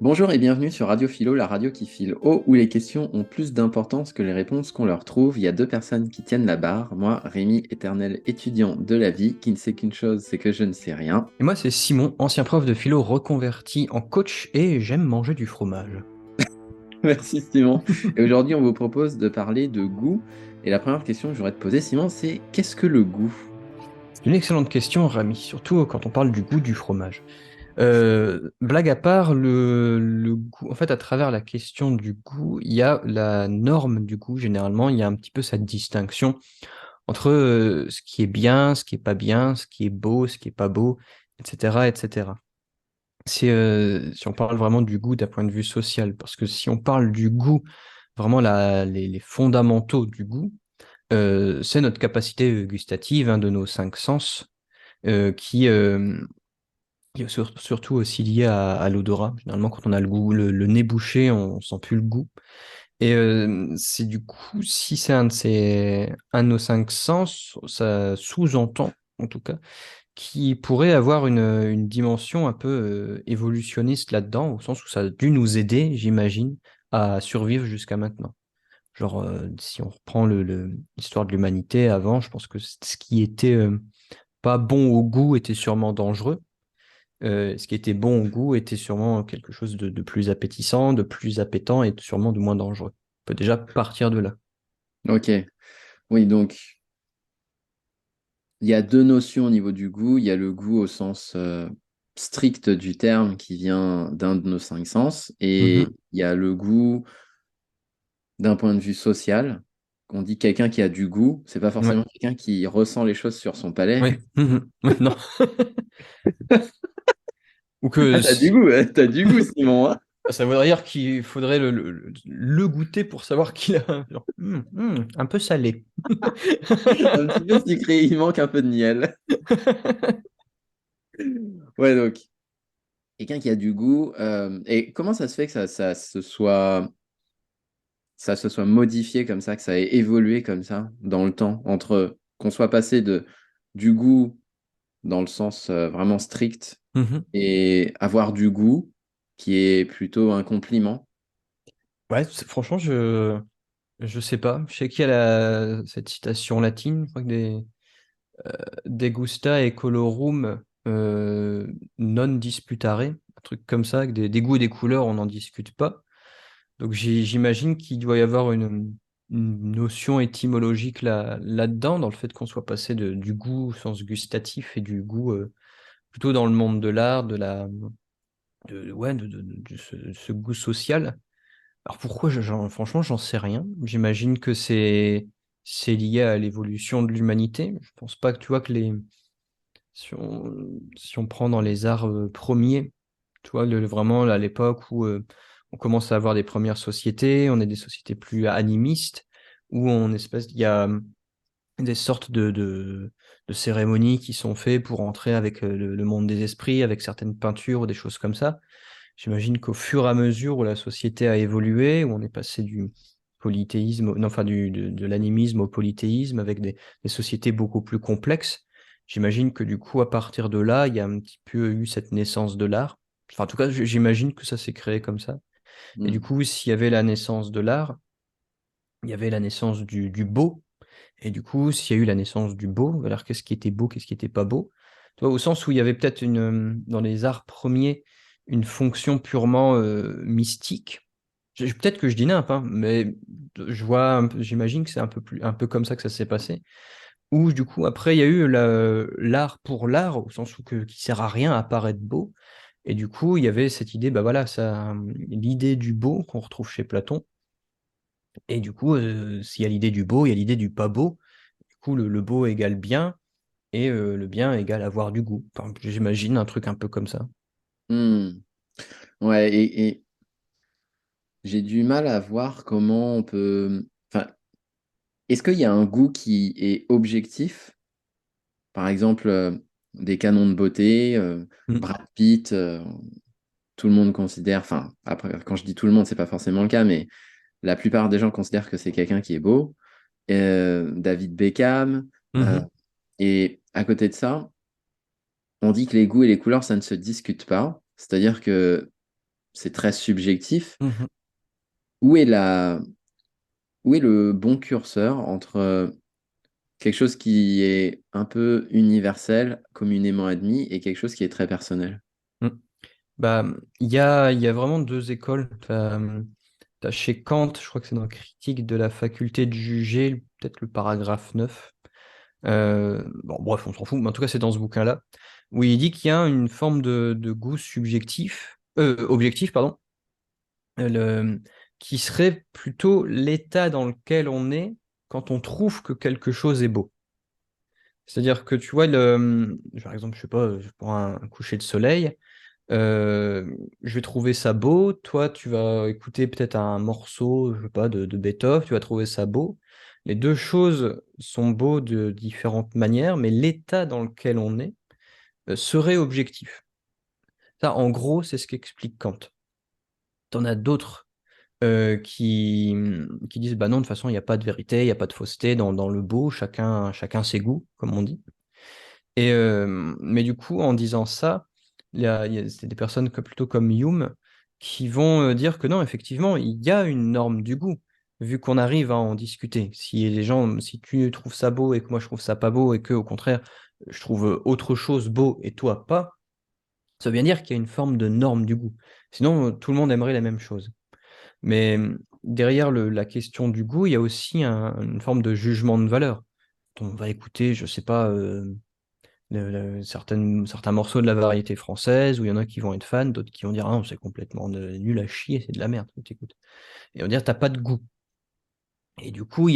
Bonjour et bienvenue sur Radio Philo, la radio qui file haut, où les questions ont plus d'importance que les réponses qu'on leur trouve. Il y a deux personnes qui tiennent la barre. Moi, Rémi, éternel étudiant de la vie, qui ne sait qu'une chose, c'est que je ne sais rien. Et moi, c'est Simon, ancien prof de philo reconverti en coach et j'aime manger du fromage. Merci Simon. Et aujourd'hui, on vous propose de parler de goût. Et la première question que j'aurais te poser, Simon, c'est qu'est-ce que le goût? C'est une excellente question, Rami, surtout quand on parle du goût du fromage. Blague à part, le goût, en fait, à travers la question du goût, il y a la norme du goût. Généralement, il y a un petit peu cette distinction entre ce qui est bien, ce qui est pas bien, ce qui est beau, ce qui est pas beau, etc., etc. Si on parle vraiment du goût d'un point de vue social, parce que si on parle du goût, vraiment les fondamentaux du goût, c'est notre capacité gustative, hein, de nos cinq sens, qui est surtout aussi liée à l'odorat. Généralement, quand on a le goût, le nez bouché, on sent plus le goût. Et c'est du coup, si c'est un de nos cinq sens, ça sous-entend, en tout cas, qui pourrait avoir une dimension un peu évolutionniste là-dedans, au sens où ça a dû nous aider, j'imagine, à survivre jusqu'à maintenant. Genre, si on reprend l'histoire de l'humanité avant, je pense que ce qui était pas bon au goût était sûrement dangereux. Ce qui était bon au goût était sûrement quelque chose de plus appétissant, de plus appétant et sûrement de moins dangereux. On peut déjà partir de là. Ok. Oui, donc il y a deux notions au niveau du goût. Il y a le goût au sens strict du terme qui vient d'un de nos cinq sens. Et Mhm. il y a le goût d'un point de vue social. On dit quelqu'un qui a du goût, c'est pas Ouais. forcément quelqu'un qui ressent les choses sur son palais. Ouais. Mhm. Ouais, non. Ou Ah, que t'as du goût, t'as du goût, Simon, hein. ça voudrait dire qu'il faudrait le goûter pour savoir qu'il a genre, un peu salé. Un petit peu sucré, il manque un peu de miel. Ouais, donc, quelqu'un qui a du goût. Et comment ça se fait que ça se soit modifié comme ça, que ça ait évolué comme ça dans le temps, entre qu'on soit passé du goût dans le sens vraiment strict Mhm. et avoir du goût, qui est plutôt un compliment. Ouais, franchement, je sais pas. Je sais qu'il y a cette citation latine, je crois que de gusta et colorum non disputare, un truc comme ça, que des goûts et des couleurs, on n'en discute pas. Donc j'imagine qu'il doit y avoir une notion étymologique là-dedans, dans le fait qu'on soit passé du goût au sens gustatif et du goût plutôt dans le monde de l'art, ouais, ce goût social. Alors pourquoi, franchement, j'en sais rien. J'imagine que c'est lié à l'évolution de l'humanité. Je pense pas que tu vois que si on prend dans les arts premiers, tu vois, vraiment à l'époque où on commence à avoir des premières sociétés, on est des sociétés plus animistes, où il y a des sortes de cérémonies qui sont faites pour entrer avec le monde des esprits, avec certaines peintures ou des choses comme ça. J'imagine qu'au fur et à mesure où la société a évolué, où on est passé du polythéisme, non, enfin de l'animisme au polythéisme, avec des sociétés beaucoup plus complexes, j'imagine que du coup, à partir de là, il y a un petit peu eu cette naissance de l'art. Enfin, en tout cas, j'imagine que ça s'est créé comme ça. Et du Hmm. coup, s'il y avait la naissance de l'art, il y avait la naissance du beau. Et du coup, s'il y a eu la naissance du beau, alors qu'est-ce qui était beau, qu'est-ce qui était pas beau? Tu vois, au sens où il y avait peut-être dans les arts premiers, une fonction purement mystique. Peut-être que je dis nimp, hein, mais j'imagine que c'est un peu comme ça que ça s'est passé. Ou du coup, après, il y a eu l'art pour l'art, au sens où qui sert à rien à part être beau. Et du coup, il y avait cette idée, bah voilà, ça, l'idée du beau qu'on retrouve chez Platon. Et du coup, s'il y a l'idée du beau, il y a l'idée du pas beau. Du coup, le beau égale bien, et le bien égale avoir du goût. Enfin, j'imagine un truc un peu comme ça. Hmm. Ouais, et j'ai du mal à voir comment on peut. Enfin, est-ce qu'il y a un goût qui est objectif? Par exemple, des canons de beauté, Mm. Brad Pitt, tout le monde considère. Enfin, après, quand je dis tout le monde, c'est pas forcément le cas, mais la plupart des gens considèrent que c'est quelqu'un qui est beau. David Beckham. euh, Mhm. et à côté de ça, on dit que les goûts et les couleurs, ça ne se discute pas. C'est-à-dire que c'est très subjectif. Mhm. Où est où est le bon curseur entre quelque chose qui est un peu universel, communément admis, et quelque chose qui est très personnel? Mm. Bah, il y a vraiment deux écoles. T'as chez Kant, je crois que c'est dans Critique de la faculté de juger, peut-être le paragraphe 9. Bon, bref, on s'en fout, mais en tout cas, c'est dans ce bouquin-là, où il dit qu'il y a une forme de goût subjectif, objectif, pardon, le- qui serait plutôt l'état dans lequel on est quand on trouve que quelque chose est beau. C'est-à-dire que tu vois, par exemple, je sais pas, je prends un coucher de soleil, euh, je vais trouver ça beau, toi tu vas écouter peut-être un morceau, je sais pas, de Beethoven, tu vas trouver ça beau. Les deux choses sont beaux de différentes manières, mais l'état dans lequel on est serait objectif. Ça, en gros, c'est ce qu'explique Kant. T'en as d'autres qui disent, bah non, de toute façon, il n'y a pas de vérité, il n'y a pas de fausseté dans le beau, chacun ses goûts, comme on dit. Mais du coup, en disant ça, c'est des personnes plutôt comme Hume qui vont dire que non, effectivement, il y a une norme du goût, vu qu'on arrive à en discuter. Si tu trouves ça beau et que moi je trouve ça pas beau et que au contraire je trouve autre chose beau et toi pas, ça veut bien dire qu'il y a une forme de norme du goût. Sinon, tout le monde aimerait la même chose. Mais derrière la question du goût, il y a aussi une forme de jugement de valeur. On va écouter, je sais pas. Certains morceaux de la variété française, où il y en a qui vont être fans, d'autres qui vont dire ah non, c'est complètement nul à chier, c'est de la merde que t'écoutes. Et on va dire t'as pas de goût. Et du coup, où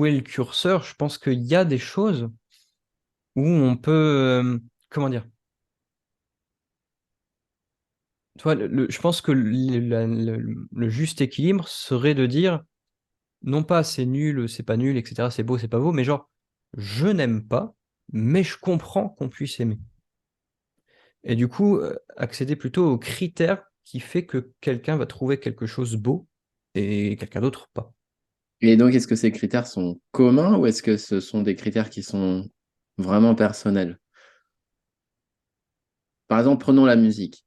est le curseur? Je pense qu'il y a des choses où on peut, comment dire? Tu vois, je pense que le juste équilibre serait de dire non pas c'est nul, c'est pas nul, etc., c'est pas beau, mais genre je n'aime pas, mais je comprends qu'on puisse aimer. Et du coup, accéder plutôt aux critères qui fait que quelqu'un va trouver quelque chose beau et quelqu'un d'autre pas. Et donc, est-ce que ces critères sont communs ou est-ce que ce sont des critères qui sont vraiment personnels? Par exemple, prenons la musique.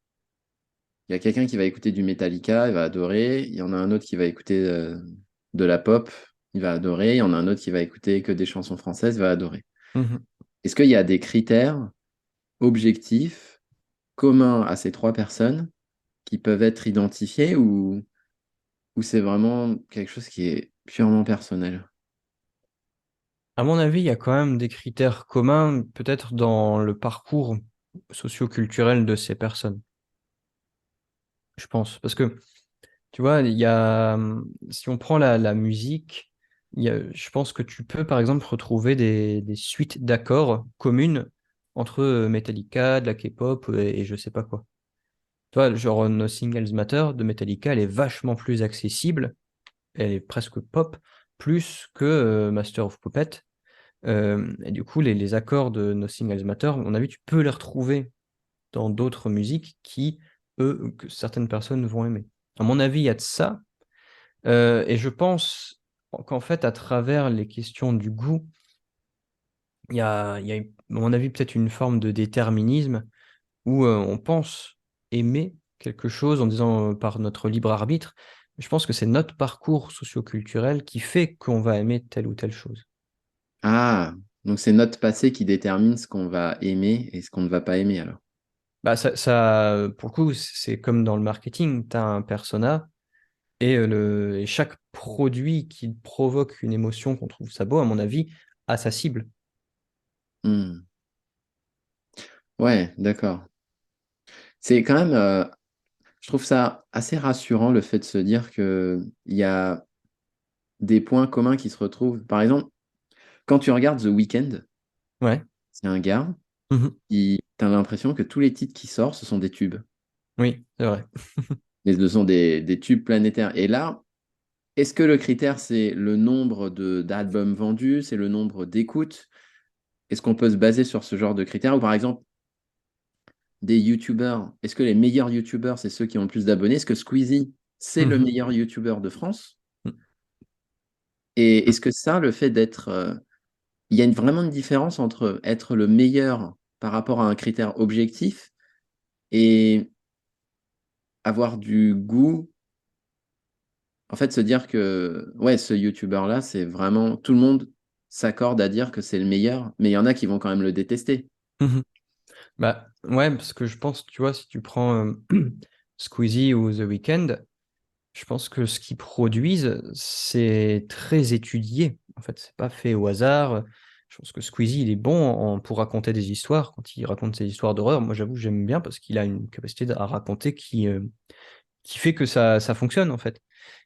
Il y a quelqu'un qui va écouter du Metallica, il va adorer. Il y en a un autre qui va écouter de la pop, il va adorer. Il y en a un autre qui va écouter que des chansons françaises, il va adorer. Mhm. Est-ce qu'il y a des critères objectifs communs à ces trois personnes qui peuvent être identifiés ou c'est vraiment quelque chose qui est purement personnel? À mon avis, il y a quand même des critères communs, peut-être dans le parcours socio-culturel de ces personnes, je pense. Parce que, tu vois, si on prend la musique, je pense que tu peux, par exemple, retrouver des suites d'accords communes entre Metallica, de la K-pop et je sais pas quoi. Tu vois, genre No Singles Matter de Metallica, elle est vachement plus accessible, elle est presque pop, plus que Master of Puppets. Et du coup, les accords de No Singles Matter, à mon avis, tu peux les retrouver dans d'autres musiques que certaines personnes vont aimer. À mon avis, il y a de ça. Et je pense qu'en fait, à travers les questions du goût, à mon avis, peut-être une forme de déterminisme où on pense aimer quelque chose en disant par notre libre arbitre. Je pense que c'est notre parcours socioculturel qui fait qu'on va aimer telle ou telle chose. Ah, donc c'est notre passé qui détermine ce qu'on va aimer et ce qu'on ne va pas aimer alors. Bah pour le coup, c'est comme dans le marketing, tu as un persona et chaque produit qui provoque une émotion qu'on trouve ça beau, à mon avis, a sa cible. Hmm. Ouais, d'accord. C'est quand même, je trouve ça assez rassurant le fait de se dire que il y a des points communs qui se retrouvent. Par exemple, quand tu regardes The Weeknd, Ouais. c'est un gars Mhm. qui, t'as l'impression que tous les titres qui sortent, ce sont des tubes. Oui, c'est vrai. Et ce sont des tubes planétaires. Et là, est-ce que le critère, c'est le nombre d'albums vendus, c'est le nombre d'écoutes? Est-ce qu'on peut se baser sur ce genre de critères? Ou par exemple, des YouTubers, est-ce que les meilleurs YouTubers, c'est ceux qui ont le plus d'abonnés? Est-ce que Squeezie, c'est le Mhm. meilleur YouTuber de France? Et est-ce que ça, le fait d'être... il y a vraiment une différence entre être le meilleur par rapport à un critère objectif et avoir du goût, en fait, se dire que, ouais, ce YouTuber-là, c'est vraiment, tout le monde s'accorde à dire que c'est le meilleur, mais il y en a qui vont quand même le détester. Mhm. Bah ouais, parce que je pense, tu vois, si tu prends Squeezie ou The Weeknd, je pense que ce qu'ils produisent, c'est très étudié. En fait, c'est pas fait au hasard. Je pense que Squeezie, il est bon pour raconter des histoires. Quand il raconte ses histoires d'horreur, moi, j'avoue, j'aime bien parce qu'il a une capacité à raconter qui fait que ça fonctionne, en fait.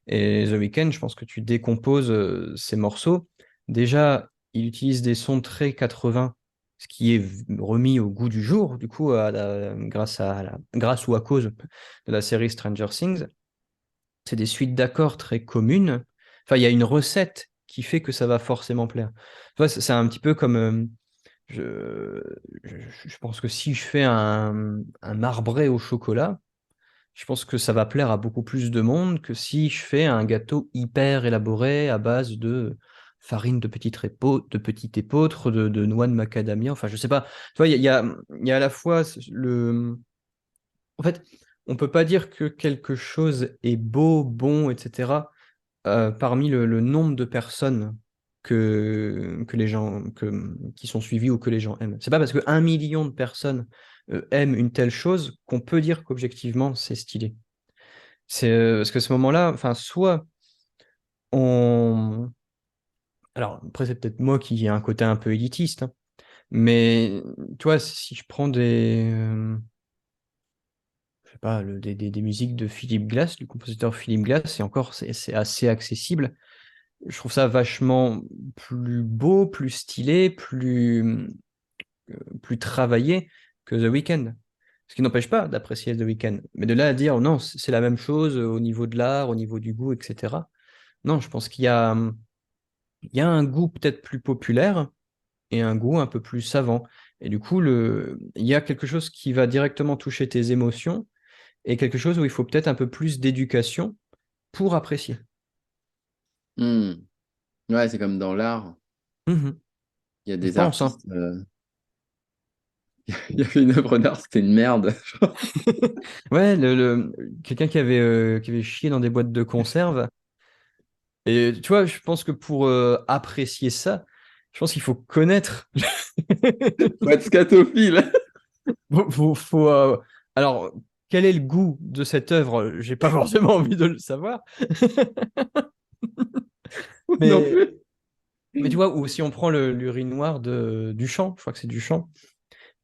Et The Weeknd, je pense que tu décomposes ses morceaux. Déjà, il utilise des sons très 80, ce qui est remis au goût du jour, du coup, grâce ou à cause de la série Stranger Things. C'est des suites d'accords très communes. Enfin, il y a une recette qui fait que ça va forcément plaire. Tu vois, c'est un petit peu comme je, je pense que si je fais un marbré au chocolat, je pense que ça va plaire à beaucoup plus de monde que si je fais un gâteau hyper élaboré à base de farine de petit épeautre, de noix de macadamia. Enfin, je sais pas. Tu vois, il y a à la fois en fait, on peut pas dire que quelque chose est beau, bon, etc. Parmi le nombre de personnes que les gens qui sont suivies ou que les gens aiment. C'est pas parce que 1 million de personnes aiment une telle chose qu'on peut dire qu'objectivement c'est stylé. C'est parce que à ce moment-là, enfin, soit on. Alors, après, c'est peut-être moi qui ai un côté un peu élitiste, hein, mais tu vois, si je prends je sais pas, des musiques de Philippe Glass, du compositeur Philippe Glass, et encore, c'est assez accessible. Je trouve ça vachement plus beau, plus stylé, plus travaillé que The Weeknd. Ce qui n'empêche pas d'apprécier The Weeknd. Mais de là à dire, oh non, c'est la même chose au niveau de l'art, au niveau du goût, etc. Non, je pense il y a un goût peut-être plus populaire et un goût un peu plus savant. Et du coup, il y a quelque chose qui va directement toucher tes émotions et quelque chose où il faut peut-être un peu plus d'éducation pour apprécier. Hmm. Ouais, c'est comme dans l'art. Mhm. Il y a Je des pense, hein. artistes. Il y avait une œuvre d'art, c'était une merde. Ouais, quelqu'un qui avait chié dans des boîtes de conserve. Et tu vois, je pense que pour apprécier ça, je pense qu'il faut connaître. Faut être scatophile. Faut, alors, quel est le goût de cette œuvre? J'ai pas forcément envie de le savoir. Non Mais, plus. mais tu vois, ou si on prend l'urinoir de Duchamp, je crois que c'est Duchamp,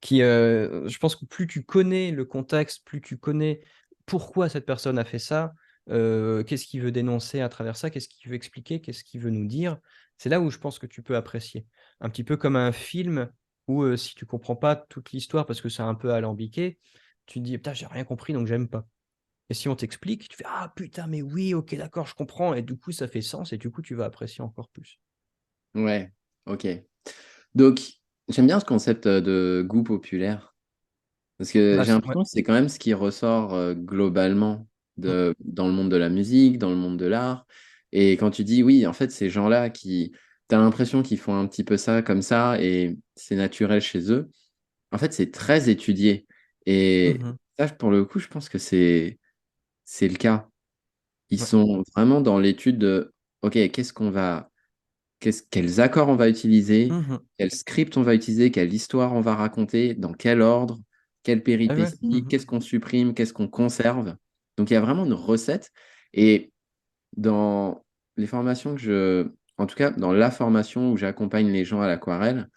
je pense que plus tu connais le contexte, plus tu connais pourquoi cette personne a fait ça, qu'est-ce qu'il veut dénoncer à travers ça, qu'est-ce qu'il veut expliquer, qu'est-ce qu'il veut nous dire, c'est là où je pense que tu peux apprécier. Un petit peu comme un film où si tu comprends pas toute l'histoire parce que c'est un peu alambiqué, tu te dis putain, j'ai rien compris donc j'aime pas. Et si on t'explique, tu fais ah putain, mais oui, ok, d'accord, je comprends, et du coup ça fait sens et du coup tu vas apprécier encore plus. Ouais, ok. Donc, j'aime bien ce concept de goût populaire. Parce que Bah, j'ai ouais. l'impression que c'est quand même ce qui ressort globalement Mm. dans le monde de la musique, dans le monde de l'art. Et quand tu dis oui, en fait, ces gens-là t'as l'impression qu'ils font un petit peu ça comme ça et c'est naturel chez eux. En fait, c'est très étudié. Et Mhm. ça, pour le coup, je pense que c'est le cas. Ils Ouais. sont vraiment dans l'étude de, OK, quels accords on va utiliser, Mhm. quel script on va utiliser, quelle histoire on va raconter, dans quel ordre, quelle Ah ouais. péripétie, Mhm. qu'est-ce qu'on supprime, qu'est-ce qu'on conserve. Donc il y a vraiment une recette. Et dans les formations en tout cas dans la formation où j'accompagne les gens à l'aquarelle,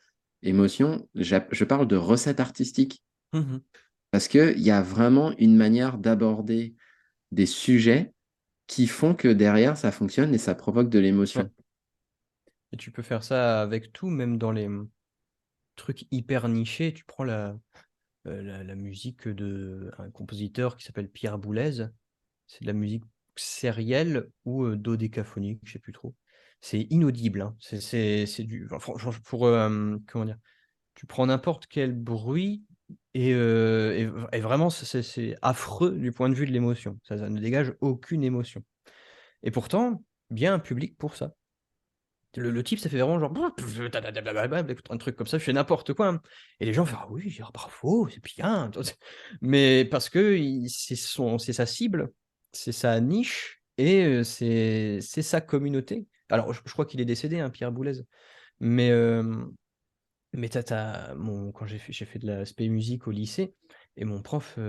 émotion, je parle de recette artistique Mhm. parce qu'il y a vraiment une manière d'aborder des sujets qui font que derrière ça fonctionne et ça provoque de Ouais. l'émotion. Et tu peux faire ça avec tout, même dans les trucs hyper nichés. Tu prends la musique de un compositeur qui s'appelle Pierre Boulez. C'est de la musique sérielle ou dodécaphonique, je sais plus trop. C'est inaudible, hein. C'est du. Enfin, franchement, comment dire? Tu prends n'importe quel bruit et vraiment, c'est affreux du point de vue de l'émotion. Ça ne dégage aucune émotion. Et pourtant, bien un public pour ça. Le type, ça fait vraiment genre un truc comme ça, je fais n'importe quoi, hein. Et les gens font: «Ah oui, ah bravo, c'est bien». Mais parce que c'est sa cible, c'est sa niche et c'est sa communauté. Alors je crois qu'il est décédé, hein, Pierre Boulez. Mais, mais quand j'ai fait de la spé musique au lycée et mon prof,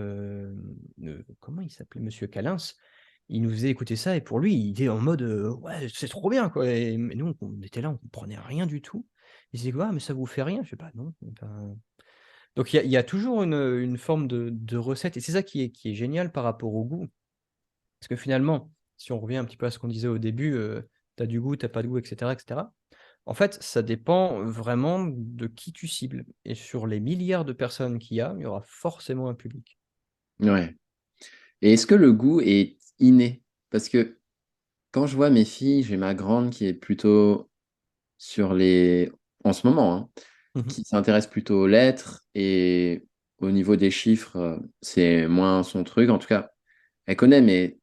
comment il s'appelait? Monsieur Calins, il nous faisait écouter ça et pour lui, il était en mode, «Ouais, c'est trop bien, quoi», et mais nous, on était là, on comprenait rien du tout. Il disait: «Ah, mais ça vous fait rien?» Je fais: «Bah non». Enfin, donc il y a toujours une forme de recette et c'est ça qui est génial par rapport au goût. Parce que finalement, si on revient un petit peu à ce qu'on disait au début, tu as du goût, tu as pas de goût et cetera et cetera. En fait, ça dépend vraiment de qui tu cibles et sur les milliards de personnes qu'il y a, il y aura forcément un public. Ouais. Et est-ce que le goût est inné? Parce que quand je vois mes filles, j'ai ma grande qui est plutôt sur les en ce moment, hein, Mmh mh. qui s'intéresse plutôt aux lettres et au niveau des chiffres, c'est moins son truc. En tout cas, elle connaît, mais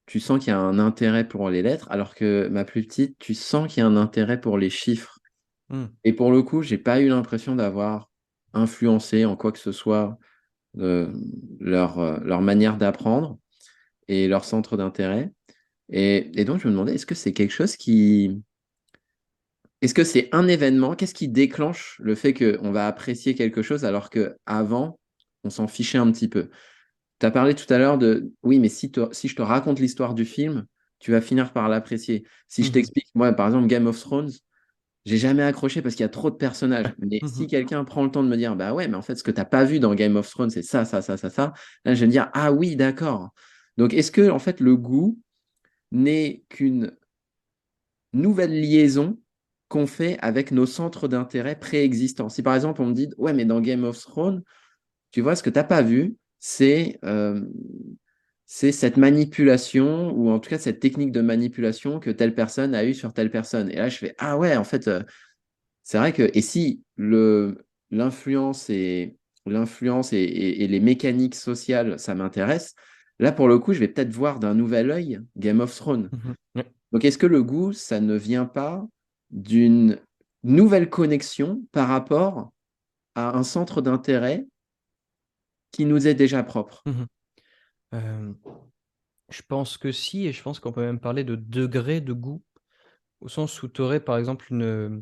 tu sens qu'il y a un intérêt pour les lettres, alors que ma plus petite, tu sens qu'il y a un intérêt pour les chiffres. Mmh. Et pour le coup, j'ai pas eu l'impression d'avoir influencé en quoi que ce soit, heu, leur manière d'apprendre et leur centre d'intérêt. Et donc je me demandais, est-ce que c'est un événement? Qu'est-ce qui déclenche le fait qu'on va apprécier quelque chose alors qu'avant, on s'en fichait un petit peu? Tu as parlé tout à l'heure de oui, mais si je te raconte l'histoire du film, tu vas finir par l'apprécier. Si je Mmh mh. t'explique, moi, par exemple, Game of Thrones, j'ai jamais accroché parce qu'il y a trop de personnages. Mais Mmh si mh. quelqu'un prend le temps de me dire: «Bah, ouais, mais en fait, ce que tu as pas vu dans Game of Thrones, c'est ça, ça, ça, ça, ça», là, je vais me dire: «Ah oui, d'accord». Donc est-ce que en fait, le goût n'est qu'une nouvelle liaison qu'on fait avec nos centres d'intérêt préexistants? Si par exemple, on me dit: «Ouais, mais dans Game of Thrones, tu vois, ce que tu as pas vu, c'est cette manipulation ou en tout cas cette technique de manipulation que telle personne a eue sur telle personne». Et là, je fais: «Ah ouais, en fait, c'est vrai que» et si l'influence et les mécaniques sociales, ça m'intéresse, là, pour le coup, je vais peut-être voir d'un nouvel œil Game of Thrones. Mmh mh. Ouais. Donc est-ce que le goût, ça ne vient pas d'une nouvelle connexion par rapport à un centre d'intérêt qui nous est déjà propre? Mmh mh. Hem, je pense que si et je pense qu'on peut même parler de degré de goût, au sens où tu aurais par exemple une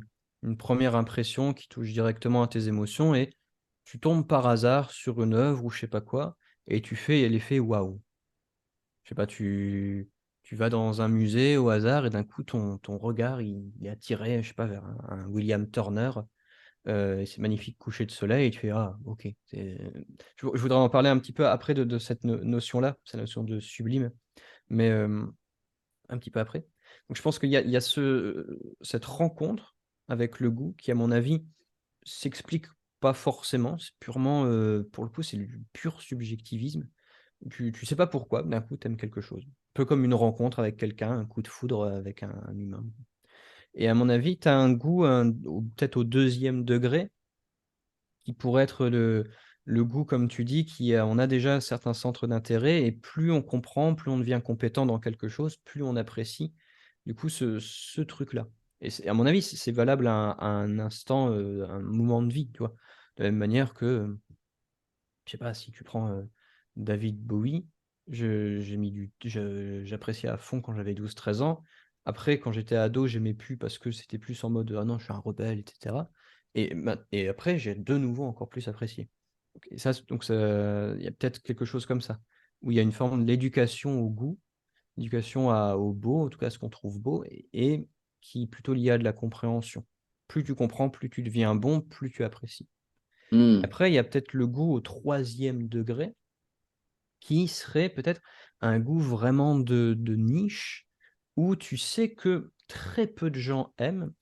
1re impression qui touche directement à tes émotions et tu tombes par hasard sur une œuvre ou je sais pas quoi et tu fais l'effet waouh. Je sais pas, tu vas dans un musée au hasard et d'un coup ton regard il est attiré, je sais pas, vers un William Turner, et c'est magnifique coucher de soleil et tu fais: «Ah OK». Je voudrais en parler un petit peu après de cette notion-là, cette notion de sublime, mais un petit peu après. Donc je pense qu'il y a cette rencontre avec le goût qui, à mon avis, s'explique pas forcément. C'est purement, pour le coup, c'est du pur subjectivisme. Tu sais pas pourquoi, d'un coup, tu aimes quelque chose. Un peu comme une rencontre avec quelqu'un, un coup de foudre, avec un humain et à mon avis, tu as un goût, peut-être au 2e degré qui pourrait être le goût, comme tu dis, on a déjà certains centres d'intérêt et plus on comprend, plus on devient compétent dans quelque chose, plus on apprécie, du coup, ce truc-là et à mon avis, c'est valable à un instant, un moment de vie, tu vois? De la même manière que, je sais pas, si tu prends, David Bowie, j'appréciais à fond quand j'avais 12 13 ans. Après, quand j'étais ado, j'aimais plus parce que c'était plus en mode: «Ah non, je suis un rebelle» et cetera et après, j'ai de nouveau encore plus apprécié. Donc ça il y a peut-être quelque chose comme ça, où il y a une forme d'éducation au goût, éducation au beau, en tout cas à ce qu'on trouve beau et qui est plutôt liée à de la compréhension. Plus tu comprends, plus tu deviens bon, plus tu apprécies. Mmh. Après, il y a peut-être le goût au 3e degré, qui serait peut-être un goût vraiment de niche, où tu sais que très peu de gens aiment,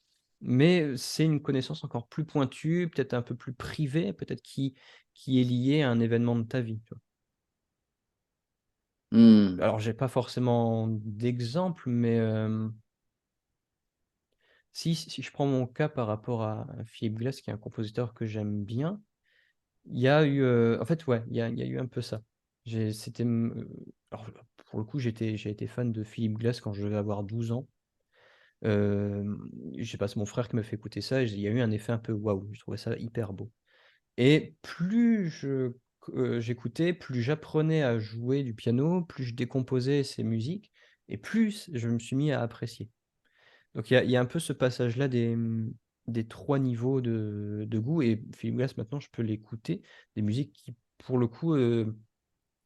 mais c'est une connaissance encore plus pointue, peut-être un peu plus privée, peut-être qui est liée à un événement de ta vie, tu vois? Mmh. Alors j'ai pas forcément d'exemple, mais si je prends mon cas par rapport à Philip Glass, qui est un compositeur que j'aime bien. Il y a eu, en fait, ouais, il y a eu un peu ça. C'était, alors pour le coup, j'ai été fan de Philip Glass quand je devais avoir 12 ans. Je sais pas, c'est mon frère qui m'a fait écouter ça et il y a eu un effet un peu waouh, je trouvais ça hyper beau. Et plus j'écoutais, plus j'apprenais à jouer du piano, plus je décomposais ces musiques et plus je me suis mis à apprécier. Donc il y a un peu ce passage-là des 3 niveaux de goût et Philip Glass maintenant je peux l'écouter, des musiques qui pour le coup,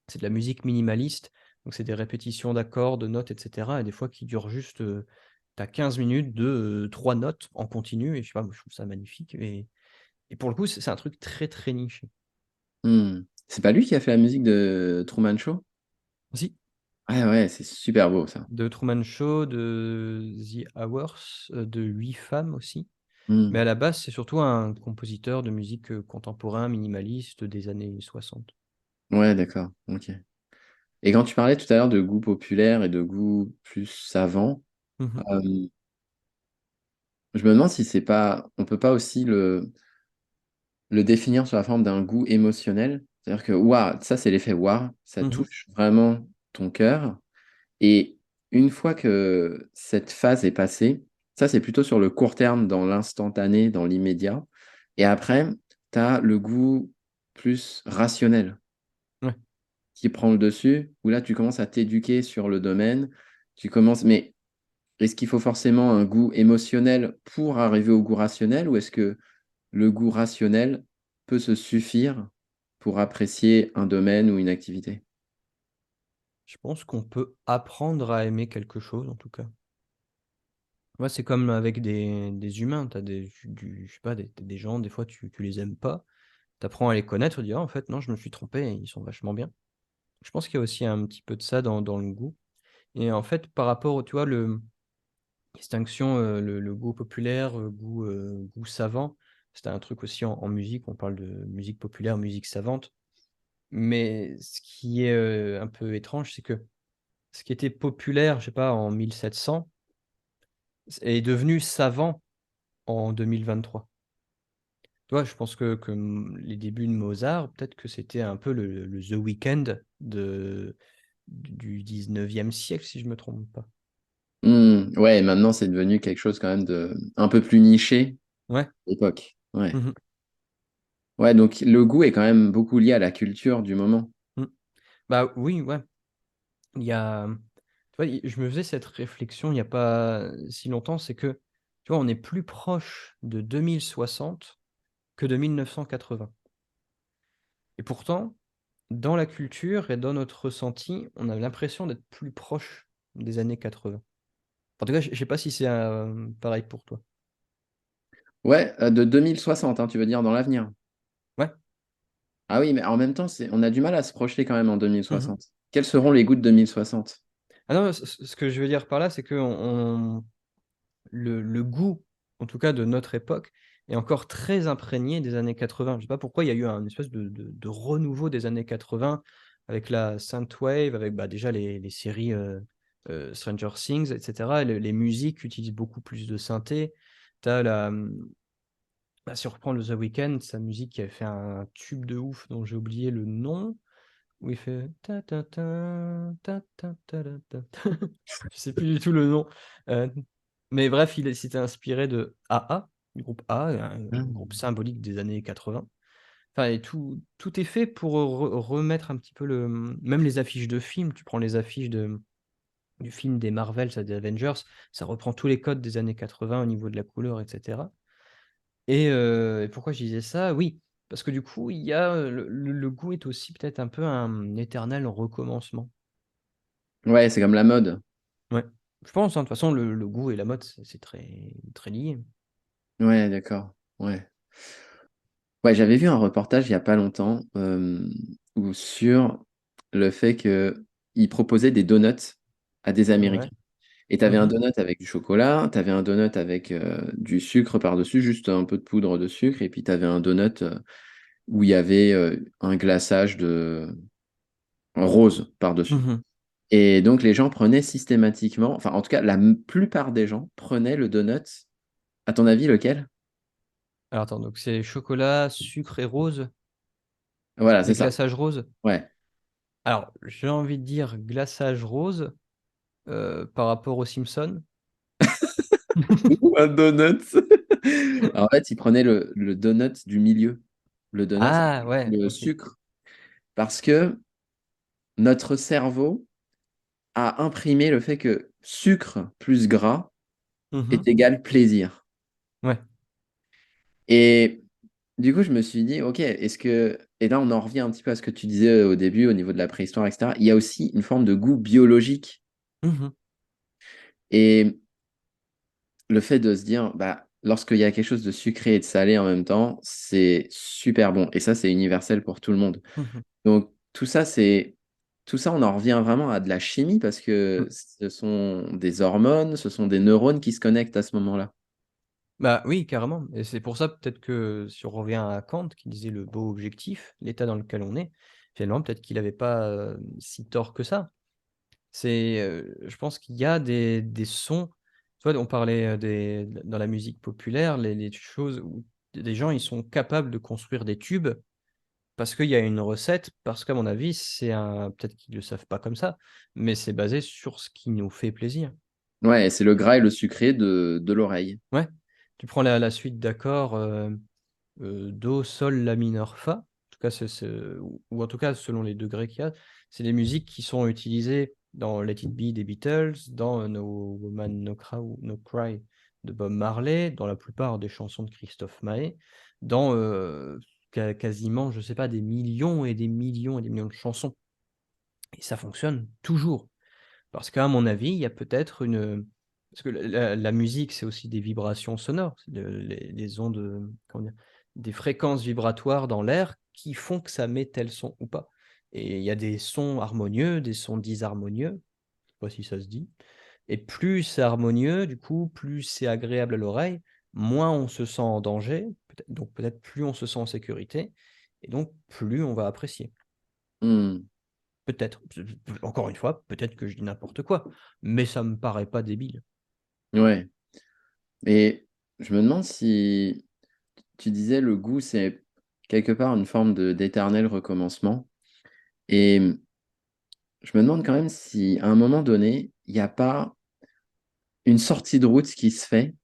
c'est de la musique minimaliste, donc c'est des répétitions d'accords, de notes et cetera et des fois qui durent juste, tu 15 minutes de, 3 notes en continu et je sais pas, moi je trouve ça magnifique et pour le coup c'est un truc très, très niché. Hmm. C'est pas lui qui a fait la musique de Truman Show? Si, Ouais, ouais, c'est super beau ça. de Truman Show, de The Hours, de 8 femmes aussi, mais Hmm. à la base, c'est surtout un compositeur de musique, contemporain, minimaliste des années 60. Ouais, d'accord. Ok. Et quand tu parlais tout à l'heure de goût populaire et de goût plus savant, Mmh. euh, je me demande si c'est pas, on peut pas aussi le définir sous la forme d'un goût émotionnel. C'est-à-dire que, waouh, ça c'est l'effet waouh, ça Mmh. touche vraiment ton cœur. Et une fois que cette phase est passée, ça c'est plutôt sur le court terme, dans l'instantané, dans l'immédiat. Et après, tu as le goût plus rationnel Ouais, qui prend le dessus, où là tu commences à t'éduquer sur le domaine. Tu commences, mais est-ce qu'il faut forcément un goût émotionnel pour arriver au goût rationnel, ou est-ce que le goût rationnel peut se suffire pour apprécier un domaine ou une activité? je pense qu'on peut apprendre à aimer quelque chose, en tout cas. Ouais, c'est comme avec des humains, tu as je sais pas, des gens, des fois, tu les aimes pas, tu apprends à les connaître, tu dis: «Ah, en fait, non, je me suis trompé, ils sont vachement bien». Je pense qu'il y a aussi un petit peu de ça dans le goût et en fait, par rapport au tu vois, le distinction, le goût populaire, goût savant, c'était un truc aussi en musique, on parle de musique populaire, musique savante. Mais ce qui est, un peu étrange, c'est que ce qui était populaire, je sais pas, en 1700 est devenu savant en 2023. Tu vois? Je pense que, les débuts de Mozart, peut-être que c'était un peu le The Weeknd du 19e siècle, si je me trompe pas. Ouais, maintenant c'est devenu quelque chose quand même de un peu plus niché Ouais. à l'époque. Ouais. Mmh. Ouais, donc le goût est quand même beaucoup lié à la culture du moment. Mmh. Bah, oui, ouais. Il y a, tu vois, je me faisais cette réflexion il y a pas si longtemps, c'est que, tu vois, on est plus proche de 2060 que de 1980 et pourtant, dans la culture et dans notre ressenti, on a l'impression d'être plus proche des années 80. En tout cas, je sais pas si c'est, pareil pour toi? Ouais, de 2060, hein, tu veux dire dans l'avenir. Ouais. Ah oui, mais en même temps, on a du mal à se projeter quand même en Mmh. 2060. Quels seront les goûts de 2060? Ah non, ce que je veux dire par là, c'est qu'on on le goût, en tout cas de notre époque, est encore très imprégné des années 80. Je sais pas pourquoi il y a eu un espèce de renouveau des années 80 avec la synthwave, avec, bah, déjà les séries, Stranger Things et cetera. Les musiques utilisent beaucoup plus de synthé. Tu as bah, si on reprend le The Weeknd, sa musique qui avait fait un tube de ouf dont j'ai oublié le nom, où il fait ta ta ta, ta ta ta ta ta. Je sais plus du tout le nom, heu, mais bref, il s'était inspiré de AA, du groupe A, un groupe Hmm. symbolique des années 80. Enfin et tout est fait pour, remettre un petit peu même les affiches de films, tu prends les affiches du film des Marvel, ça des Avengers, ça reprend tous les codes des années 80 au niveau de la couleur et cetera et pourquoi je disais ça? Oui, parce que du coup, il y a, le goût est aussi peut-être un peu un éternel recommencement. Ouais, c'est comme la mode. Ouais, je pense, hein, de toute façon le goût et la mode, c'est très très lié. Ouais, d'accord. Ouais. Ouais, j'avais vu un reportage il y a pas longtemps sur le fait qu'ils proposaient des donuts à des Ouais. Américains. Et tu avais un Mmh. donut avec du chocolat, tu avais un donut avec du sucre par-dessus, juste un peu de poudre de sucre, et puis tu avais un donut où il y avait un glaçage de rose par-dessus. Mmh. Et donc les gens prenaient systématiquement, enfin en tout cas plupart des gens prenaient le donut. À ton avis, lequel? Alors attends, donc c'est chocolat, sucre et rose, Voilà, c'est avec ça. glaçage rose? Ouais. Alors, j'ai envie de dire glaçage rose, par rapport aux Simpsons. Ou un donut. Alors, en fait, il prenait le donut du milieu. Le donut, Ah, ouais, le ok. sucre. Parce que notre cerveau a imprimé le fait que sucre plus gras est Mhm. égal plaisir. Ouais. Et du coup, je me suis dit, ok, est-ce que... Et là, on en revient un petit peu à ce que tu disais au début, au niveau de la préhistoire, etc. Il y a aussi une forme de goût biologique. Mhm. Et le fait de se dire, bah, lorsqu'il y a quelque chose de sucré et de salé en même temps, c'est super bon. Et ça, c'est universel pour tout le monde. Mhm. Donc, tout ça, on en revient vraiment à de la chimie parce que ce sont des hormones, ce sont des neurones qui se connectent à ce moment-là. Bah oui, carrément. Et c'est pour ça peut-être que si on revient à Kant qui disait le beau objectif, l'état dans lequel on est, finalement peut-être qu'il n'avait pas si tort que ça. Je pense qu'il y a des sons, tu vois, on parlait dans la musique populaire, les choses où des gens ils sont capables de construire des tubes parce qu'il y a une recette, parce qu'à mon avis, peut-être qu'ils ne le savent pas comme ça, mais c'est basé sur ce qui nous fait plaisir. Ouais, c'est le gras et le sucré de l'oreille. Ouais, tu prends la suite d'accords, do, sol, la mineur, fa. En tout cas, ou en tout cas, selon les degrés qu'il y a, c'est des musiques qui sont utilisées dans Let It Be des Beatles, dans No Woman No Cry de Bob Marley, dans la plupart des chansons de Christophe Maé, dans quasiment, je sais pas, des millions et des millions et des millions de chansons. Et ça fonctionne toujours. Parce qu'à mon avis, il y a peut-être parce que la musique, c'est aussi des vibrations sonores, c'est les ondes, comment dire? Des fréquences vibratoires dans l'air qui font que ça met tel son ou pas. Et il y a des sons harmonieux, des sons disharmonieux, je sais pas si ça se dit. Et plus c'est harmonieux, du coup, plus c'est agréable à l'oreille, moins on se sent en danger, donc peut-être plus on se sent en sécurité, et donc plus on va apprécier. Hmm. Peut-être. Encore une fois, peut-être que je dis n'importe quoi, mais ça me paraît pas débile. Ouais. Et je me demande si tu disais le goût, c'est quelque part une forme d'éternel recommencement. Et je me demande quand même si, à un moment donné, il n'y a pas une sortie de route qui se fait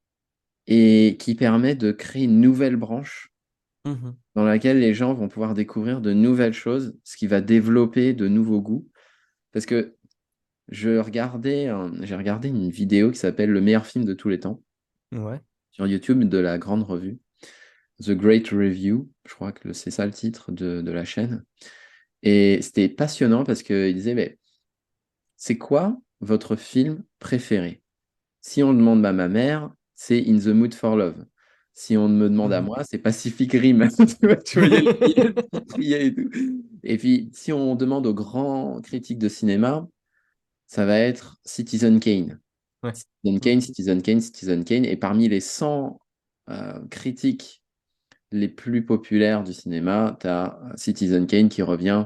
et qui permet de créer une nouvelle branche Mmh. dans laquelle les gens vont pouvoir découvrir de nouvelles choses, ce qui va développer de nouveaux goûts. Parce que j'ai regardé une vidéo qui s'appelle Le meilleur film de tous les temps Ouais. sur YouTube de la Grande Revue, The Great Review, je crois que c'est ça le titre de la chaîne. Et c'était passionnant parce qu'il disait, mais c'est quoi votre film préféré? Si on demande à ma mère, c'est In the Mood for Love. Si on me demande à Mmh. moi, c'est Pacific Rim. Tu vois, il y a le titre, il y a et tout. Et puis, si on demande aux grands critiques de cinéma, ça va être Citizen Kane. Ouais. Citizen Mmh. Kane, Citizen Kane, Citizen Kane. Et parmi les 100 critiques les plus populaires du cinéma, tu as Citizen Kane qui revient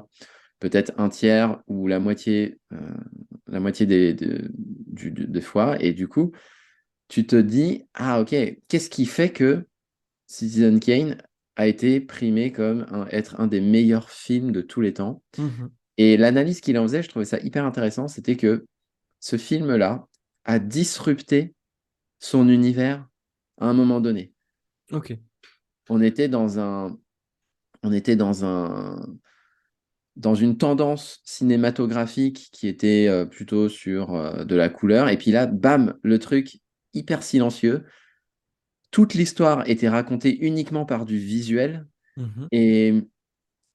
peut-être un tiers ou la moitié des fois. Et du coup, tu te dis, ah ok, qu'est-ce qui fait que Citizen Kane a été primé comme être un des meilleurs films de tous les temps? Mmh. Et l'analyse qu'il en faisait, je trouvais ça hyper intéressant, c'était que ce film-là a disrupté son univers à un moment donné. OK. On était on était dans une tendance cinématographique qui était plutôt sur de la couleur. Et puis là, bam, le truc hyper silencieux. Toute l'histoire était racontée uniquement par du visuel Mmh. et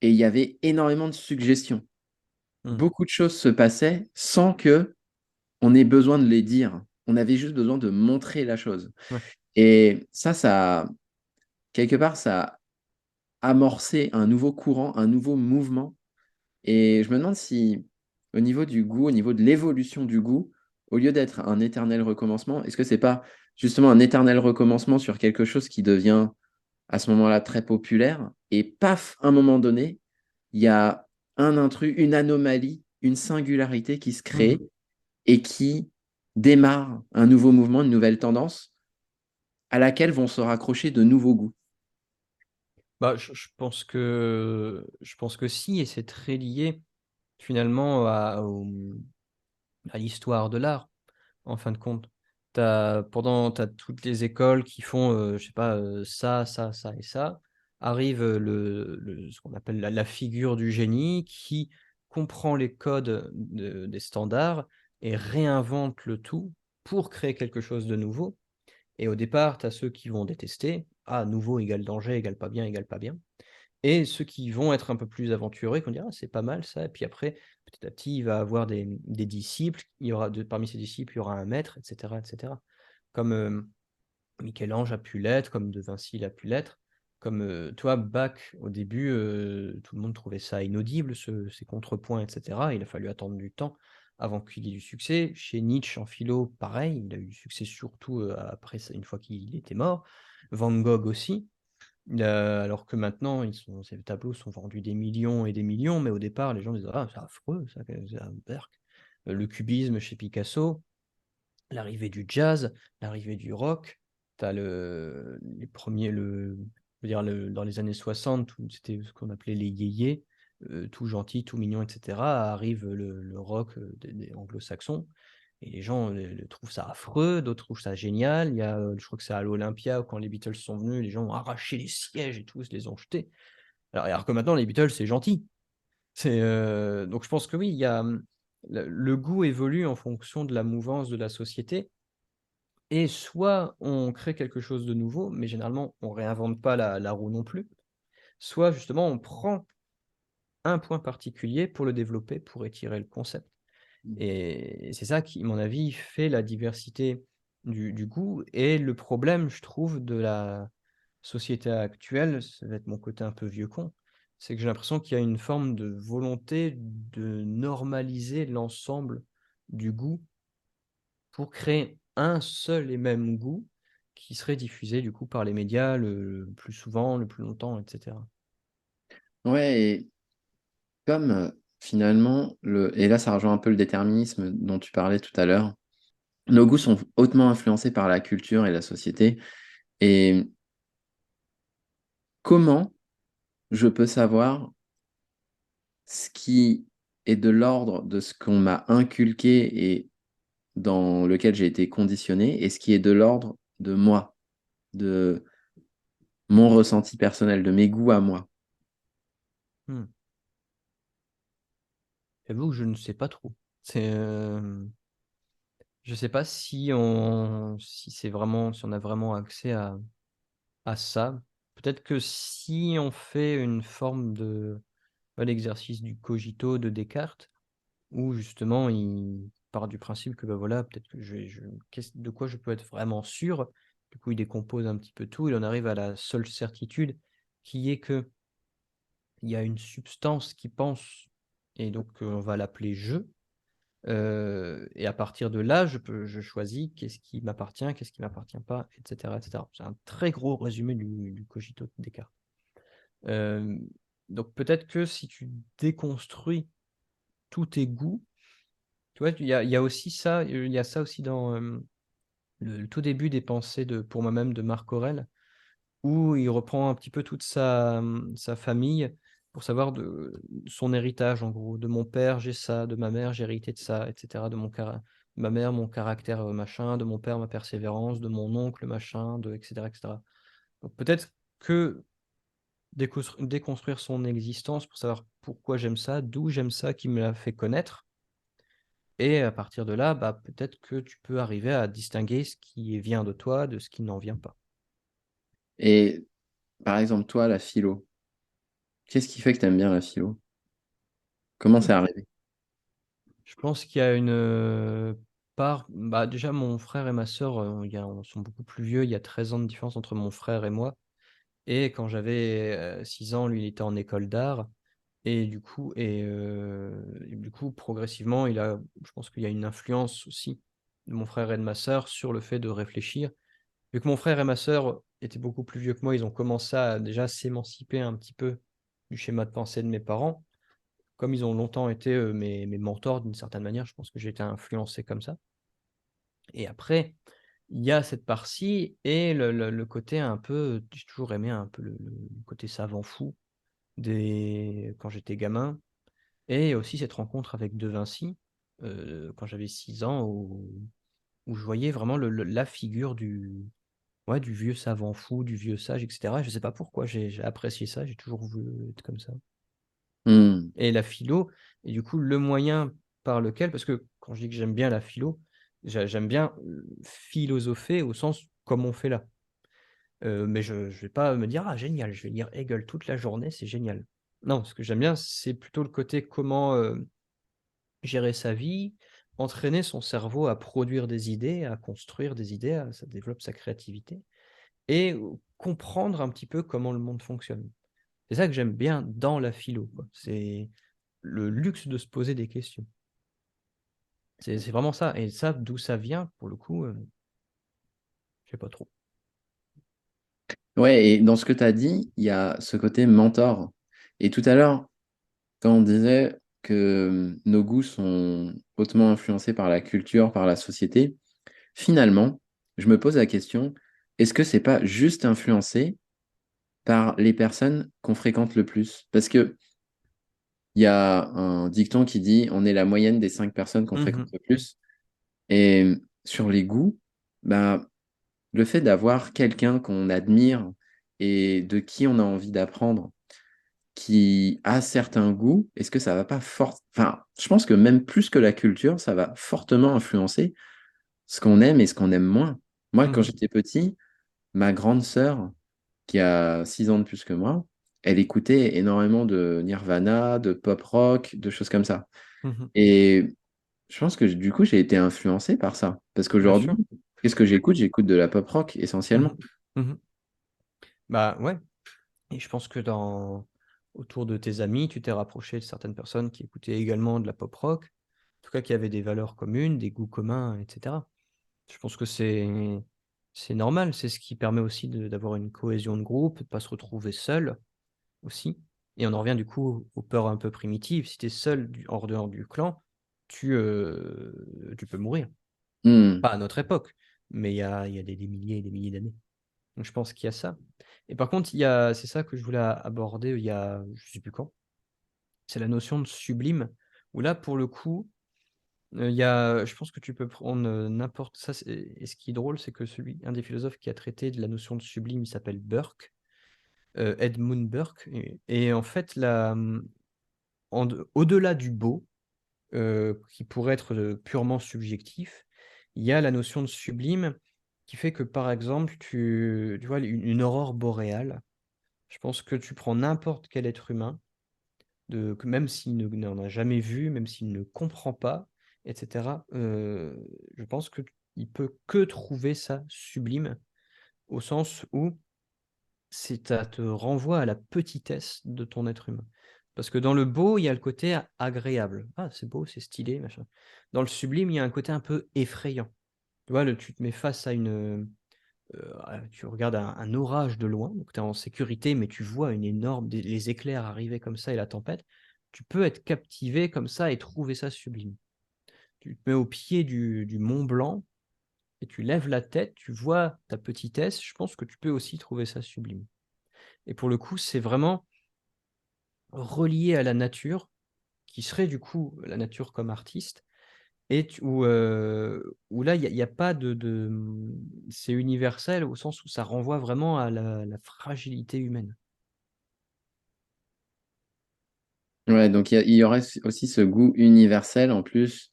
et il y avait énormément de suggestions. Mmh. Beaucoup de choses se passaient sans que on ait besoin de les dire. On avait juste besoin de montrer la chose. Ouais. Et ça, quelque part, ça a amorcé un nouveau courant, un nouveau mouvement. Et je me demande si, au niveau du goût, au niveau de l'évolution du goût, au lieu d'être un éternel recommencement, est-ce que c'est pas justement un éternel recommencement sur quelque chose qui devient à ce moment-là très populaire et paf, à un moment donné, il y a un intrus, une anomalie, une singularité qui se crée Mmh. et qui démarre un nouveau mouvement, une nouvelle tendance à laquelle vont se raccrocher de nouveaux goûts. Bah, je pense que si, et c'est très lié finalement à l'histoire de l'art, en fin de compte. t'as toutes les écoles qui font, je sais pas, ça, ça, ça et ça. Arrive ce qu'on appelle la figure du génie qui comprend les codes des standards et réinvente le tout pour créer quelque chose de nouveau. Et au départ, tu as ceux qui vont détester. Ah, nouveau égale danger, égale pas bien, égale pas bien. Et ceux qui vont être un peu plus aventureux, qui vont dire: «Ah, c'est pas mal ça», et puis après, petit à petit, il va avoir des disciples. Il y aura parmi ces disciples, il y aura un maître, et cetera, et cetera. Comme, Michel-Ange a pu l'être, comme De Vinci l'a pu l'être, comme, toi, Bach, au début, tout le monde trouvait ça inaudible, ces contrepoints, et cetera. Il a fallu attendre du temps avant qu'il ait du succès. Chez Nietzsche, en philo, pareil, il a eu du succès surtout, après une fois qu'il était mort. Van Gogh aussi. Alors que maintenant, ces tableaux sont vendus des millions et des millions, mais au départ, les gens disaient: «Ah, c'est affreux ça, c'est un berk». Le cubisme chez Picasso, l'arrivée du jazz, l'arrivée du rock, tu as les premiers, je veux dire, dans les années 60, où c'était ce qu'on appelait les yéyés, tout gentil, tout mignon, et cetera. Arrive le rock, des anglo-saxons, et les gens, trouvent ça affreux, d'autres trouvent ça génial. Il y a, je crois que c'est à l'Olympia, quand les Beatles sont venus, les gens ont arraché les sièges et tous les ont jetés. Alors que maintenant les Beatles, c'est gentil. Donc je pense que oui, il y a, le goût évolue en fonction de la mouvance de la société, et soit on crée quelque chose de nouveau, mais généralement on réinvente pas la roue non plus, soit justement on prend un point particulier pour le développer, pour étirer le concept. Et c'est ça qui, à mon avis, fait la diversité du goût, et le problème, je trouve, de la société actuelle, ça va être mon côté un peu vieux con, c'est que j'ai l'impression qu'il y a une forme de volonté de normaliser l'ensemble du goût pour créer un seul et même goût qui serait diffusé du coup par les médias le plus souvent, le plus longtemps, et cetera. Ouais, et comme finalement, et là ça rejoint un peu le déterminisme dont tu parlais tout à l'heure, nos goûts sont hautement influencés par la culture et la société. Et comment je peux savoir ce qui est de l'ordre de ce qu'on m'a inculqué et dans lequel j'ai été conditionné, et ce qui est de l'ordre de moi, de mon ressenti personnel, de mes goûts à moi? Mmh. J'avoue que je ne sais pas trop. C'est, je sais pas si c'est vraiment, si on a vraiment accès à ça. Peut-être que si on fait une forme de, ouais, l'exercice du cogito de Descartes, où justement il part du principe que, bah, voilà, peut-être que de quoi je peux être vraiment sûr? Du coup, il décompose un petit peu tout, il en arrive à la seule certitude, qui est qu'il y a une substance qui pense, et donc on va l'appeler «je». Et à partir de là, je choisis qu'est-ce qui m'appartient, qu'est-ce qui m'appartient pas, et cetera, et cetera. C'est un très gros résumé du cogito de Descartes. Hem, donc peut-être que si tu déconstruis tous tes goûts, tu vois, il y a aussi ça, il y a ça aussi dans, le tout début des Pensées pour moi-même de Marc Aurèle, où il reprend un petit peu toute sa famille pour savoir de son héritage, en gros. De mon père, j'ai ça, de ma mère, j'ai hérité de ça, et cetera. De ma mère, mon caractère, machin, de mon père, ma persévérance, de mon oncle, machin, et cetera, et cetera. Donc peut-être que déconstruire son existence pour savoir pourquoi j'aime ça, d'où j'aime ça, qui me l'a fait connaître, et à partir de là, bah, peut-être que tu peux arriver à distinguer ce qui vient de toi, de ce qui n'en vient pas. Et par exemple, toi, la philo, qu'est-ce qui fait que tu aimes bien la philo? Comment c'est arrivé? Je pense qu'il y a une, part, bah, déjà mon frère et ma sœur, sont beaucoup plus vieux, il y a 13 ans de différence entre mon frère et moi, et quand j'avais, 6 ans, lui, il était en école d'art, et du coup, progressivement, je pense qu'il y a une influence aussi de mon frère et de ma sœur sur le fait de réfléchir. Vu que mon frère et ma sœur étaient beaucoup plus vieux que moi, ils ont commencé à déjà s'émanciper un petit peu du schéma de pensée de mes parents. Comme ils ont longtemps été, mes mentors d'une certaine manière, je pense que j'ai été influencé comme ça. Et après, il y a cette part-ci, et le côté un peu, j'ai toujours aimé un peu le côté savant fou quand j'étais gamin, et aussi cette rencontre avec De Vinci, quand j'avais 6 ans, où je voyais vraiment la figure ouais, du vieux savant fou, du vieux sage, etc. Je sais pas pourquoi j'ai apprécié ça, j'ai toujours voulu être comme ça. Hmm. Et la philo, et du coup, le moyen par lequel, parce que quand je dis que j'aime bien la philo, j'aime bien philosopher au sens comme on fait là. Mais je vais pas me dire: «Ah génial, je vais lire Hegel toute la journée, c'est génial». Non, ce que j'aime bien, c'est plutôt le côté comment, gérer sa vie, entraîner son cerveau à produire des idées, à construire des idées, ça développe sa créativité et comprendre un petit peu comment le monde fonctionne. C'est ça que j'aime bien dans la philo, quoi. C'est le luxe de se poser des questions. C'est vraiment ça et ça, d'où ça vient, pour le coup, je sais pas trop. Ouais, et dans ce que tu as dit, il y a ce côté mentor. Et tout à l'heure, quand on disait que nos goûts sont hautement influencés par la culture, par la société, finalement, je me pose la question, est-ce que c'est pas juste influencé par les personnes qu'on fréquente le plus? Parce que il y a un dicton qui dit on est la moyenne des 5 personnes qu'on fréquente Mmh. le plus. Et sur les goûts, bah, le fait d'avoir quelqu'un qu'on admire et de qui on a envie d'apprendre, qui a certains goûts, est-ce que ça va pas fort... Enfin, je pense que même plus que la culture, ça va fortement influencer ce qu'on aime et ce qu'on aime moins. Moi, quand Mmh. j'étais petit, ma grande sœur, qui a 6 ans de plus que moi, elle écoutait énormément de Nirvana, de pop rock, de choses comme ça. Mmh. Et je pense que du coup, j'ai été influencé par ça. Parce Bien qu'aujourd'hui, sûr. qu'est-ce que j'écoute? J'écoute de la pop rock essentiellement. Mmh. Mmh. Bah, ouais et je pense que autour de tes amis, tu t'es rapproché de certaines personnes qui écoutaient également de la pop rock, en tout cas qui avaient des valeurs communes, des goûts communs et cetera. Je pense que c'est normal, c'est ce qui permet aussi d'avoir une cohésion de groupe, de pas se retrouver seul aussi et on en revient du coup aux peurs un peu primitives. Si tu es seul hors dehors du clan, tu peux mourir. Hmm. Pas à notre époque, mais il y a des milliers et des milliers d'années. Donc je pense qu'il y a ça et par contre, c'est ça que je voulais aborder, il y a je sais plus quand, c'est la notion de sublime où là, pour le coup, je pense que tu peux prendre, n'importe ça c'est et ce qui est drôle, c'est que un des philosophes qui a traité de la notion de sublime, il s'appelle Burke, Edmund Burke et en fait au-delà du beau, qui pourrait être, purement subjectif, il y a la notion de sublime qui fait que, par exemple, tu vois une aurore boréale, je pense que tu prends n'importe quel être humain, que même s'il n'en a jamais vu, même s'il ne comprend pas et cetera, je pense qu'il peut que trouver ça sublime, au sens où ça te renvoie à la petitesse de ton être humain. Parce que dans le beau, il y a le côté agréable. «Ah, c'est beau, c'est stylé, machin». Dans le sublime, il y a un côté un peu effrayant. Tu vois, tu te mets face à tu regardes un orage de loin, donc tu es en sécurité, mais tu vois les éclairs arriver comme ça et la tempête. Tu peux être captivé comme ça et trouver ça sublime. Tu te mets au pied du mont Blanc et tu lèves la tête, tu vois ta petitesse, je pense que tu peux aussi trouver ça sublime. Et pour le coup, c'est vraiment relié à la nature, qui serait du coup la nature comme artiste et où là, il y a pas c'est universel au sens où ça renvoie vraiment à la fragilité humaine. Ouais, donc il y aurait aussi ce goût universel en plus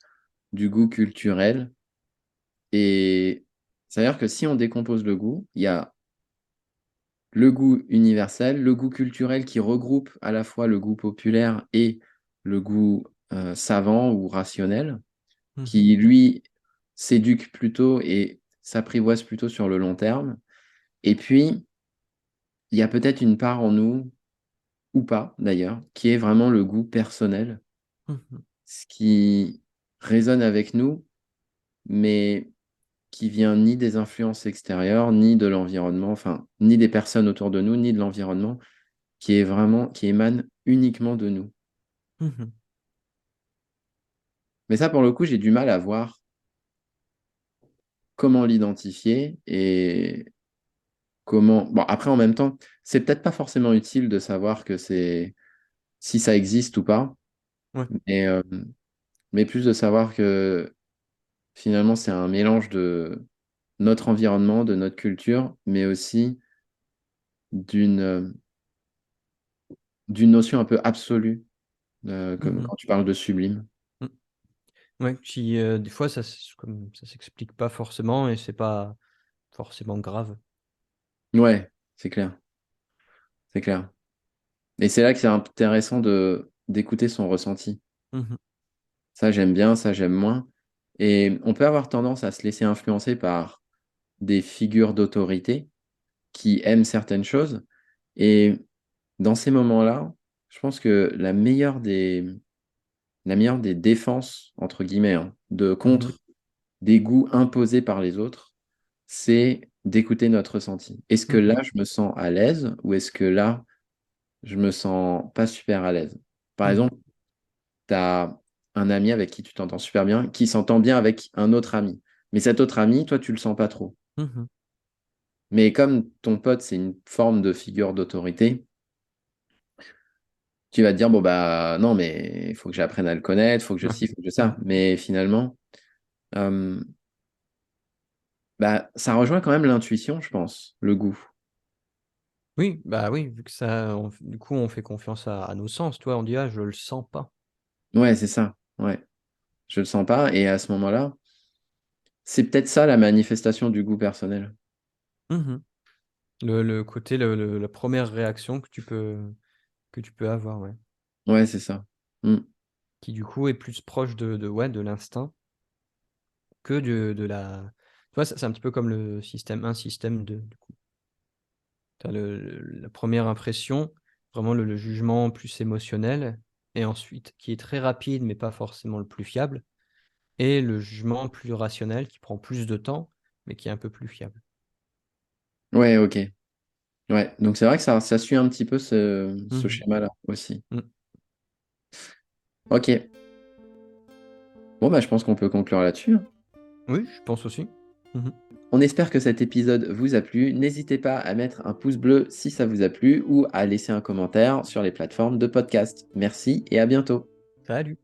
du goût culturel. Et c'est-à-dire que si on décompose le goût, il y a le goût universel, le goût culturel qui regroupe à la fois le goût populaire et le goût savant ou rationnel, Mmh mh. qui lui s'éduque plutôt et s'apprivoise plutôt sur le long terme. Et puis, il y a peut-être une part en nous, ou pas d'ailleurs, qui est vraiment le goût personnel, Mmh. ce qui résonne avec nous, mais qui vient ni des influences extérieures, ni de l'environnement, enfin, ni des personnes autour de nous, ni de l'environnement, qui émane uniquement de nous. Mmh. Mais ça, pour le coup, j'ai du mal à voir comment l'identifier et comment. Bon, après, en même temps, c'est peut-être pas forcément utile de savoir que c'est si ça existe ou pas, Ouais. mais, euh, mais plus de savoir que finalement, c'est un mélange de notre environnement, de notre culture, mais aussi d'une d'une notion un peu absolue, comme Mhm. quand tu parles de sublime. Mm. Ouais, qui, des fois, comme ça s'explique pas forcément et c'est pas forcément grave. Ouais, c'est clair, c'est clair. Et c'est là que c'est intéressant d'écouter son ressenti. Mhm. Ça, j'aime bien, ça, j'aime moins. Et on peut avoir tendance à se laisser influencer par des figures d'autorité qui aiment certaines choses. Et dans ces moments-là, je pense que la meilleure des défenses, entre guillemets, hein, Mhm. contre des goûts imposés par les autres, c'est d'écouter notre ressenti. Est-ce que Mhm. là, je me sens à l'aise ou est-ce que là, je me sens pas super à l'aise? Par Mhm. exemple, tu as un ami avec qui tu t'entends super bien, qui s'entend bien avec un autre ami. Mais cet autre ami, toi, tu le sens pas trop. Mhm. Mais comme ton pote, c'est une forme de figure d'autorité, tu vas te dire, bon, bah non, mais il faut que j'apprenne à le connaître, il faut que je Ouais. ci, il faut que je Mm. ça. Mais finalement, euh, bah, ça rejoint quand même l'intuition, je pense, le goût. Oui, bah oui, vu que ça, du coup, on fait confiance à nos sens. Toi, on dit: «Ah, je le sens pas». Ouais, c'est ça. Ouais, je le sens pas. Et à ce moment-là, c'est peut-être ça la manifestation du goût personnel. Mhm. Le côté, la première réaction que tu peux avoir, ouais. Ouais, c'est ça. Mm. Qui du coup est plus proche ouais, de l'instinct que de la tu vois, c'est un petit peu comme le système 1, système 2 du coup. Tu as la première impression, vraiment le jugement plus émotionnel et ensuite qui est très rapide, mais pas forcément le plus fiable et le jugement plus rationnel qui prend plus de temps, mais qui est un peu plus fiable. Ouais, ok. Ouais, donc c'est vrai que ça suit un petit peu ce Mmh schéma-là aussi. mh. Mmh. Ok. Bon, bah, je pense qu'on peut conclure là-dessus, hein. Oui, je pense aussi. Mmh. On espère que cet épisode vous a plu. N'hésitez pas à mettre un pouce bleu si ça vous a plu ou à laisser un commentaire sur les plateformes de podcast. Merci et à bientôt. Salut.